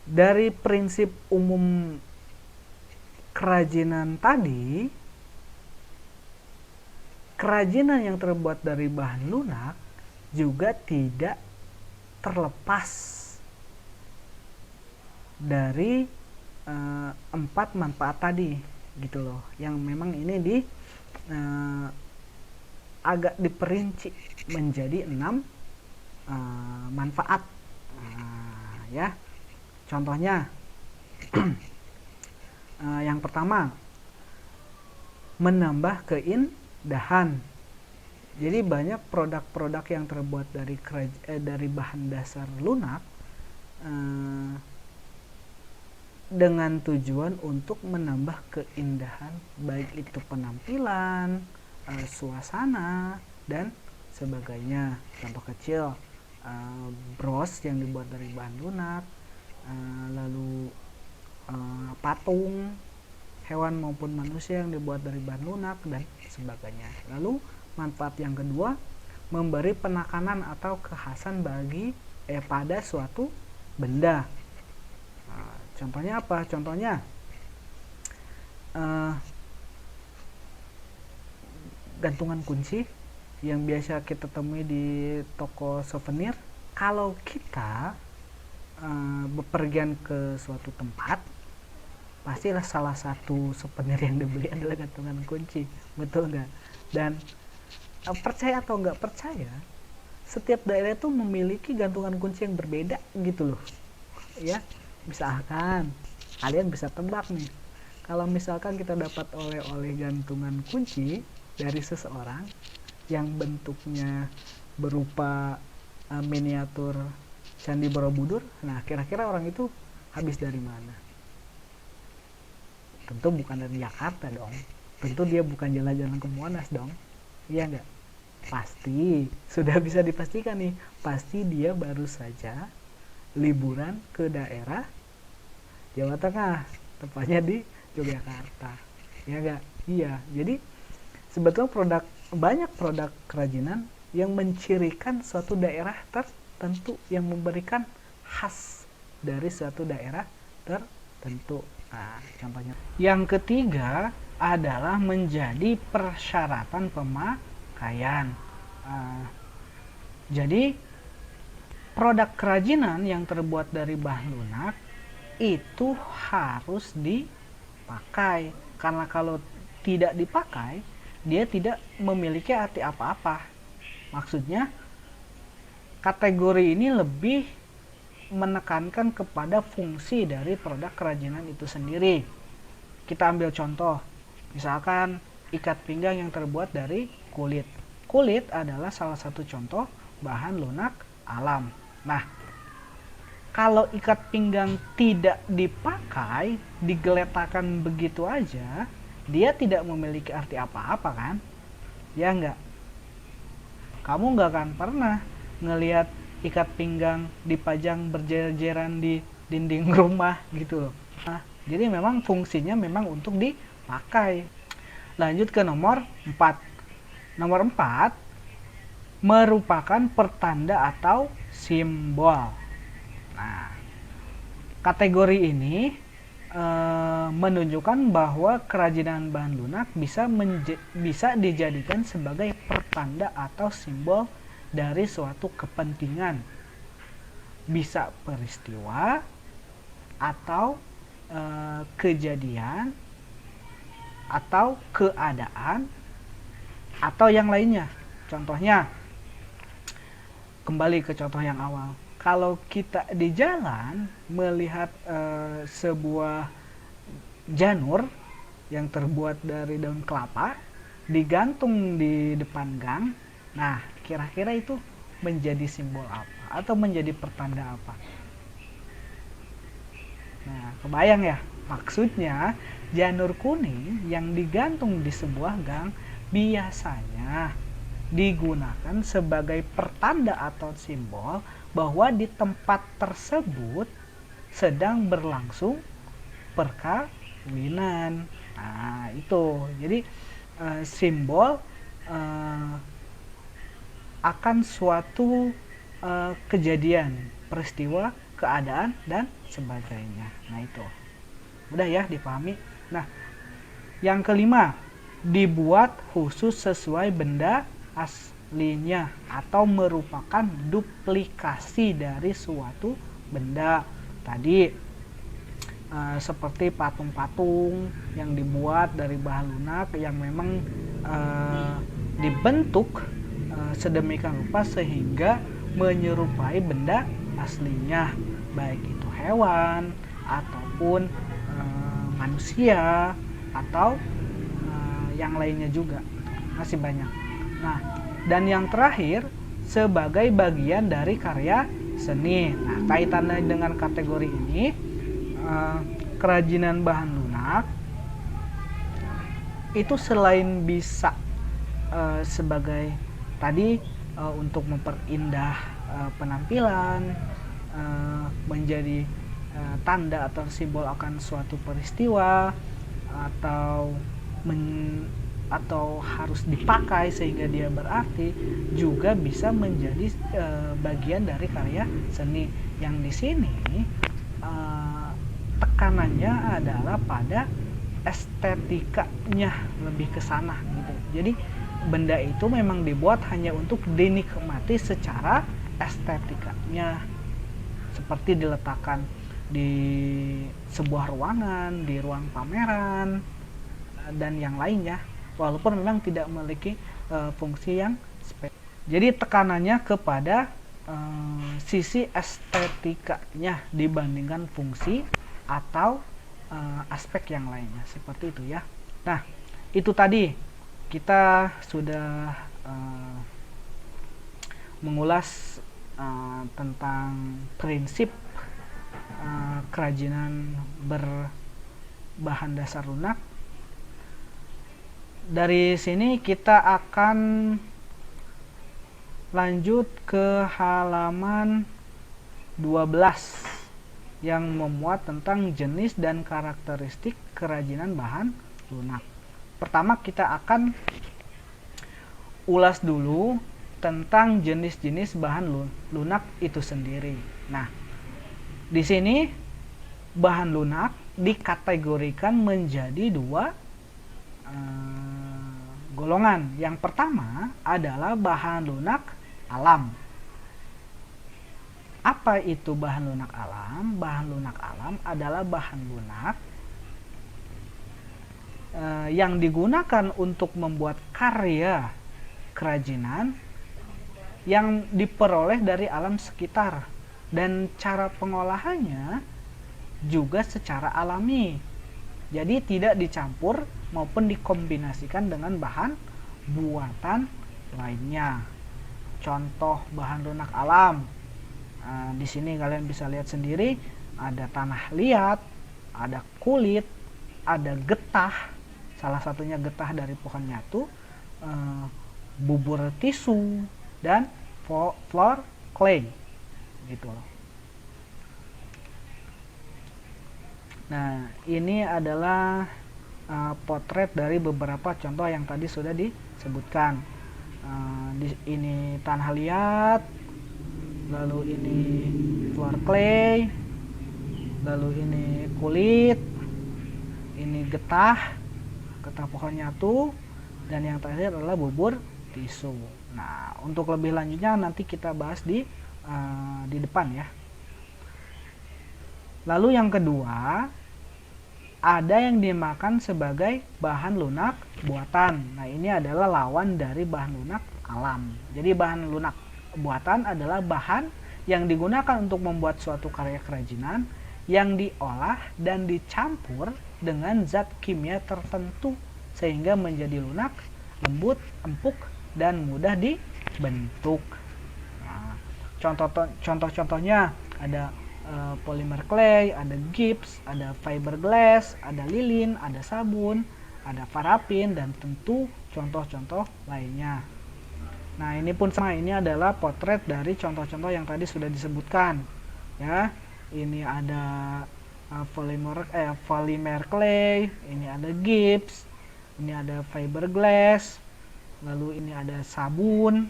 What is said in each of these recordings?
Dari prinsip umum kerajinan tadi, kerajinan yang terbuat dari bahan lunak juga tidak terlepas dari empat manfaat tadi gitu loh, yang memang ini agak diperinci menjadi 6 manfaat. Ya, contohnya yang pertama, menambah keindahan. Jadi banyak produk-produk yang terbuat dari bahan dasar lunak dengan tujuan untuk menambah keindahan, baik itu penampilan, suasana, dan sebagainya. Contoh kecil, bros yang dibuat dari bahan lunak, lalu patung hewan maupun manusia yang dibuat dari bahan lunak, dan sebagainya. Lalu manfaat yang kedua, memberi penekanan atau kekhasan pada suatu benda. Contohnya apa? Contohnya gantungan kunci yang biasa kita temui di toko souvenir. Kalau kita bepergian ke suatu tempat, pastilah salah satu souvenir yang dibeli adalah gantungan kunci, betul nggak? Dan percaya atau nggak percaya, setiap daerah itu memiliki gantungan kunci yang berbeda gitu loh, ya. Misalkan kalian bisa tebak nih, kalau misalkan kita dapat oleh-oleh gantungan kunci dari seseorang yang bentuknya berupa miniatur Candi Borobudur, nah kira-kira orang itu habis dari mana? Tentu bukan dari Jakarta dong, tentu dia bukan jalan-jalan ke Monas dong, iya nggak? Pasti sudah bisa dipastikan nih, pasti dia baru saja liburan ke daerah Jawa Tengah, tepatnya di Yogyakarta, ya nggak? Iya, jadi sebetulnya banyak produk kerajinan yang mencirikan suatu daerah tertentu, yang memberikan khas dari suatu daerah tertentu. Nah, contohnya yang ketiga adalah menjadi persyaratan pemakaian. Jadi produk kerajinan yang terbuat dari bahan lunak itu harus dipakai, karena kalau tidak dipakai dia tidak memiliki arti apa-apa. Maksudnya kategori ini lebih menekankan kepada fungsi dari produk kerajinan itu sendiri. Kita ambil contoh, misalkan ikat pinggang yang terbuat dari kulit. Kulit adalah salah satu contoh bahan lunak alam. Nah, kalau ikat pinggang tidak dipakai, digeletakkan begitu aja, dia tidak memiliki arti apa-apa kan? Ya enggak? Kamu nggak akan pernah ngelihat ikat pinggang dipajang berjejer-jeran di dinding rumah gitu loh. Nah, jadi memang fungsinya memang untuk dipakai. Lanjut ke nomor 4. Nomor 4 merupakan pertanda atau simbol. Nah, kategori ini menunjukkan bahwa kerajinan bahan lunak bisa dijadikan sebagai pertanda atau simbol dari suatu kepentingan, bisa peristiwa atau kejadian atau keadaan atau yang lainnya. Contohnya, kembali ke contoh yang awal, kalau kita di jalan melihat sebuah janur yang terbuat dari daun kelapa digantung di depan gang, nah kira-kira itu menjadi simbol apa atau menjadi pertanda apa? Nah, kebayang ya, maksudnya janur kuning yang digantung di sebuah gang biasanya digunakan sebagai pertanda atau simbol bahwa di tempat tersebut sedang berlangsung perkawinan. Nah, itu. Jadi simbol akan suatu kejadian, peristiwa keadaan, dan sebagainya. Nah itu udah ya dipahami. Nah yang kelima, dibuat khusus sesuai benda aslinya atau merupakan duplikasi dari suatu benda. Tadi seperti patung-patung yang dibuat dari bahan lunak yang memang dibentuk sedemikian rupa sehingga menyerupai benda aslinya, baik itu hewan ataupun manusia atau yang lainnya juga, masih banyak. Nah, dan yang terakhir sebagai bagian dari karya seni. Nah, kaitannya dengan kategori ini, kerajinan bahan lunak itu selain bisa sebagai tadi untuk memperindah penampilan, menjadi tanda atau simbol akan suatu peristiwa, atau harus dipakai sehingga dia berarti, juga bisa menjadi bagian dari karya seni. Yang di sini tekanannya adalah pada estetikanya, lebih ke sana gitu. Jadi benda itu memang dibuat hanya untuk dinikmati secara estetikanya, seperti diletakkan di sebuah ruangan, di ruang pameran, dan yang lainnya, walaupun memang tidak memiliki fungsi yang spesifik. Jadi tekanannya kepada sisi estetikanya dibandingkan fungsi atau aspek yang lainnya, seperti itu ya. Nah, itu tadi kita sudah mengulas tentang prinsip kerajinan berbahan dasar lunak. Dari sini kita akan lanjut ke halaman 12 yang memuat tentang jenis dan karakteristik kerajinan bahan lunak. Pertama kita akan ulas dulu tentang jenis-jenis bahan lunak itu sendiri. Nah, di sini bahan lunak dikategorikan menjadi dua golongan. Yang pertama adalah bahan lunak alam. Apa itu bahan lunak alam? Bahan lunak alam adalah bahan lunak yang digunakan untuk membuat karya kerajinan yang diperoleh dari alam sekitar, dan cara pengolahannya juga secara alami. Jadi tidak dicampur maupun dikombinasikan dengan bahan buatan lainnya. Contoh bahan lunak alam, di sini kalian bisa lihat sendiri, ada tanah liat, ada kulit, ada getah, salah satunya getah dari pohon nyatu, bubur tisu, dan floor clay gitu loh. Nah, ini adalah potret dari beberapa contoh yang tadi sudah disebutkan. Ini tanah liat, lalu ini floor clay, lalu ini kulit, ini getah pohon nyatu, dan yang terakhir adalah bubur tisu. Nah, untuk lebih lanjutnya nanti kita bahas di depan ya. Lalu yang kedua, ada yang dimakan sebagai bahan lunak buatan. Nah, ini adalah lawan dari bahan lunak alam. Jadi bahan lunak buatan adalah bahan yang digunakan untuk membuat suatu karya kerajinan yang diolah dan dicampur dengan zat kimia tertentu sehingga menjadi lunak, lembut, empuk, dan mudah dibentuk. Nah, contoh-contohnya ada polymer clay, ada gips, ada fiberglass, ada lilin, ada sabun, ada parafin, dan tentu contoh-contoh lainnya. Nah, ini pun sama, ini adalah potret dari contoh-contoh yang tadi sudah disebutkan ya. Ini ada polymer clay, ini ada gips, ini ada fiberglass, lalu ini ada sabun,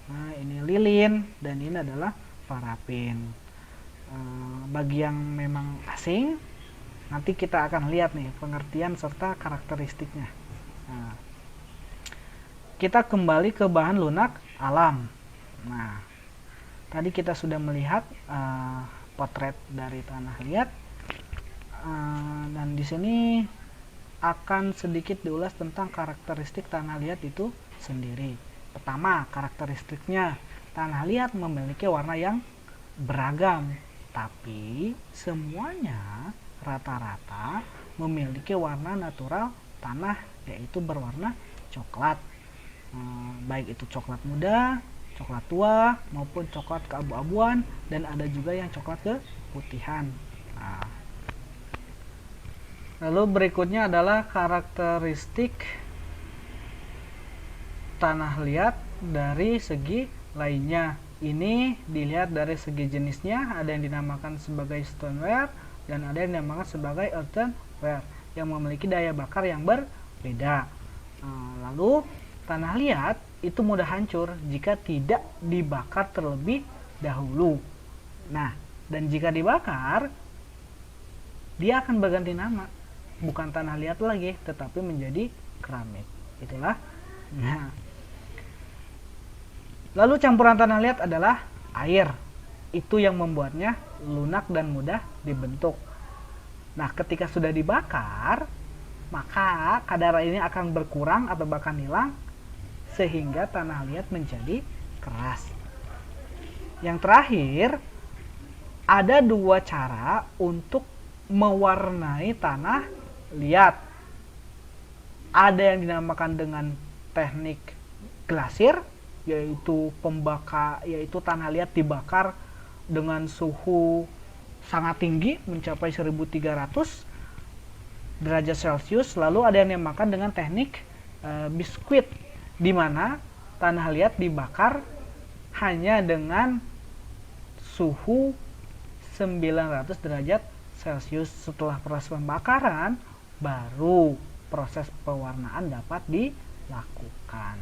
nah ini lilin, dan ini adalah parafin. bagi yang memang asing, nanti kita akan lihat nih pengertian serta karakteristiknya. Nah, kita kembali ke bahan lunak alam. Nah, tadi kita sudah melihat potret dari tanah liat, dan di sini akan sedikit diulas tentang karakteristik tanah liat itu sendiri. Pertama, karakteristiknya, tanah liat memiliki warna yang beragam, tapi semuanya rata-rata memiliki warna natural tanah, yaitu berwarna coklat, baik itu coklat muda, coklat tua, maupun coklat keabu-abuan, dan ada juga yang coklat keputihan. Nah, lalu berikutnya adalah karakteristik tanah liat dari segi lainnya. Ini dilihat dari segi jenisnya, ada yang dinamakan sebagai stoneware dan ada yang dinamakan sebagai earthenware yang memiliki daya bakar yang berbeda. Lalu tanah liat itu mudah hancur jika tidak dibakar terlebih dahulu. Nah, dan jika dibakar, dia akan berganti nama, bukan tanah liat lagi, tetapi menjadi keramik. Itulah. Nah, lalu campuran tanah liat adalah air. Itu yang membuatnya lunak dan mudah dibentuk. Nah, ketika sudah dibakar, maka kadar ini akan berkurang atau bahkan hilang, sehingga tanah liat menjadi keras. Yang terakhir, ada dua cara untuk mewarnai tanah liat. Ada yang dinamakan dengan teknik glasir, yaitu tanah liat dibakar dengan suhu sangat tinggi mencapai 1300 derajat Celcius. Lalu ada yang dinamakan dengan teknik biskuit, di mana tanah liat dibakar hanya dengan suhu 900 derajat Celcius. Setelah proses pembakaran, baru proses pewarnaan dapat dilakukan.